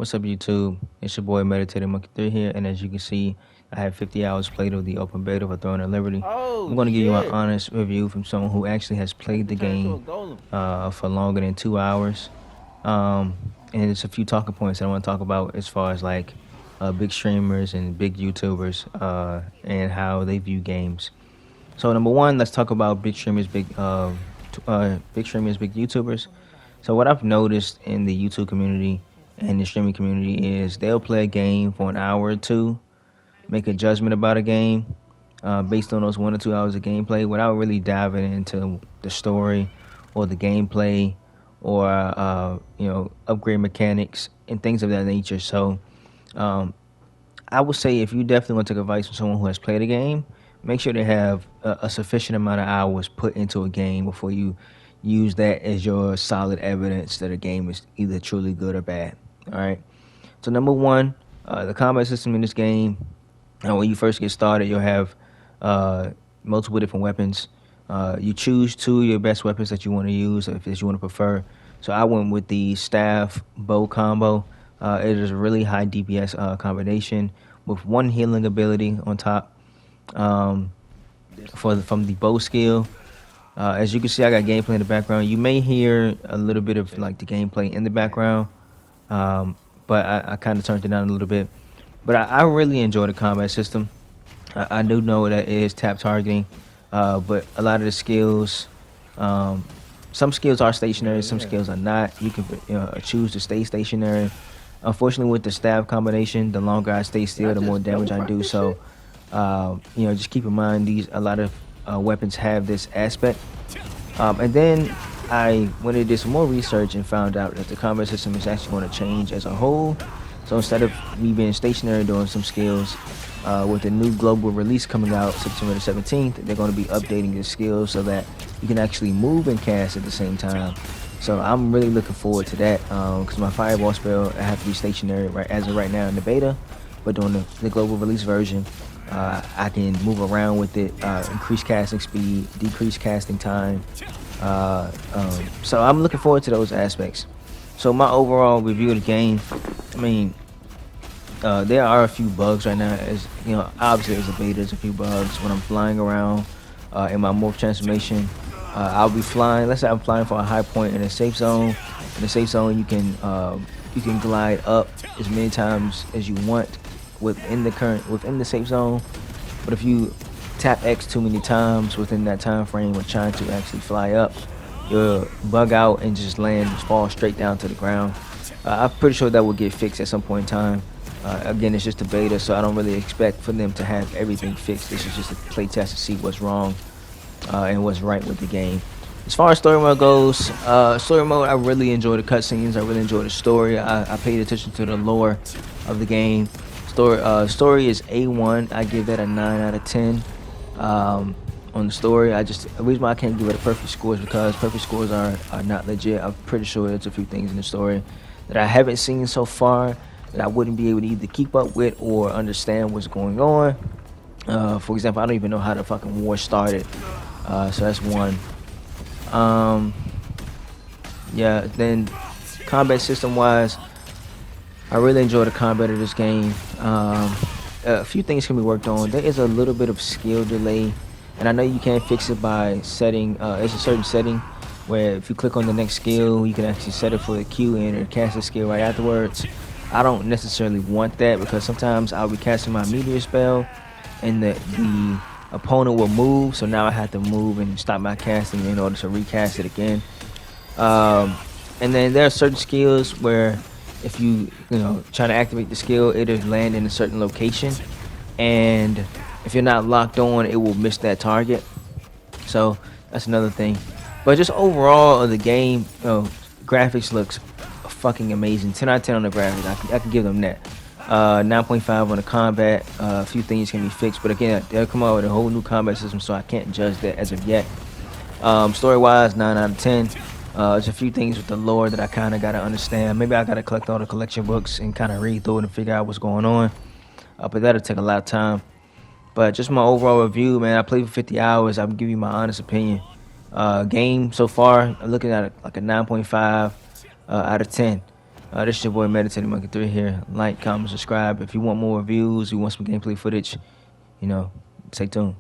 What's up, YouTube? It's your boy Meditating Monkey 3 here, and as you can see, I have 50 hours played of the open beta for Throne of Liberty. I'm Oh going to give you my shit! honest review from someone who actually has Make played me the turn into game a golem. for longer than 2 hours. Um, and there's a few talking points that I want to talk about as far as like big streamers and big YouTubers and how they view games. So number one, let's talk about big streamers, big streamers, big YouTubers. So what I've noticed in the YouTube community and the streaming community is they'll play a game for an hour or two, make a judgment about a game based on those 1 or 2 hours of gameplay without really diving into the story or the gameplay or upgrade mechanics and things of that nature. So um, I would say if you definitely want to take advice from someone who has played a game, make sure they have a sufficient amount of hours put into a game before you use that as your solid evidence that a game is either truly good or bad. All right. So number one, the combat system in this game. When you first get started, you'll have uh, multiple different weapons. You choose two of your best weapons that you want to use, if you want to prefer. So I went with the staff bow combo. It is a really high DPS combination with one healing ability on top. Um, from the bow skill, as you can see, I got gameplay in the background. You may hear a little bit of like the gameplay in the background, um, but I kind of turned it down a little bit. But I really enjoy the combat system. I do know that it is tap targeting, but a lot of the skills, um, some skills are stationary, some skills are not. You can choose to stay stationary. Unfortunately, with the stab combination, the longer I stay Did I still, the more just double damage I park do. this shit? So, just keep in mind a lot of weapons have this aspect. And then I went and did some more research and found out that the combat system is actually going to change as a whole. So instead of me being stationary doing some skills, with the new global release coming out September the 17th, they're going to be updating the skills so that you can actually move and cast at the same time. So I'm really looking forward to that because my fireball spell I have to be stationary right as of right now in the beta, but during the global release version, I can move around with it, increase casting speed, decrease casting time. So I'm looking forward to those aspects. So my overall review of the game, I mean, there are a few bugs right now. As you know, obviously as a beta, there's a few bugs when I'm flying around in my morph transformation. I'll be flying. Let's say I'm flying for a high point in a safe zone. In the safe zone, you can glide up as many times as you want within the safe zone. But if you tap X too many times within that time frame when trying to actually fly up, you'll bug out and just fall straight down to the ground. I'm pretty sure that will get fixed at some point in time. Again, it's just a beta, so I don't really expect for them to have everything fixed. This is just a play test to see what's wrong and what's right with the game. As far as story mode goes, story mode, I really enjoy the cutscenes. I really enjoy the story. I paid attention to the lore of the game. Story is A1. I give that a 9 out of 10. On the story, the reason why I can't give it a perfect score is because perfect scores are not legit. I'm pretty sure there's a few things in the story that I haven't seen so far that I wouldn't be able to either keep up with or understand what's going on. For example, I don't even know how the fucking war started. So that's one. Um, yeah, then combat system wise, I really enjoy the combat of this game. A few things can be worked on. There is a little bit of skill delay, and I know you can't fix it by setting. It's a certain setting where if you click on the next skill, you can actually set it for the Q and or cast the skill right afterwards. I don't necessarily want that because sometimes I'll be casting my meteor spell, and the opponent will move. So now I have to move and stop my casting in order to recast it again. Um, and then there are certain skills where if you try to activate the skill, it'll land in a certain location, and if you're not locked on, it will miss that target. So that's another thing. But just overall of the game, graphics looks fucking amazing. 10 out of 10 on the graphics. I can give them that. 9.5 on the combat. A few things can be fixed, but again, they'll come out with a whole new combat system, so I can't judge that as of yet. Story wise, 9 out of 10. There's a few things with the lore that I kind of got to understand. Maybe I got to collect all the collection books and kind of read through it and figure out what's going on. But that'll take a lot of time. But just my overall review, man, I played for 50 hours. I'm giving you my honest opinion. Game so far, I'm looking at it like a 9.5 out of 10. This is your boy Meditating Monkey 3 here. Like, comment, subscribe. If you want more reviews, you want some gameplay footage, stay tuned.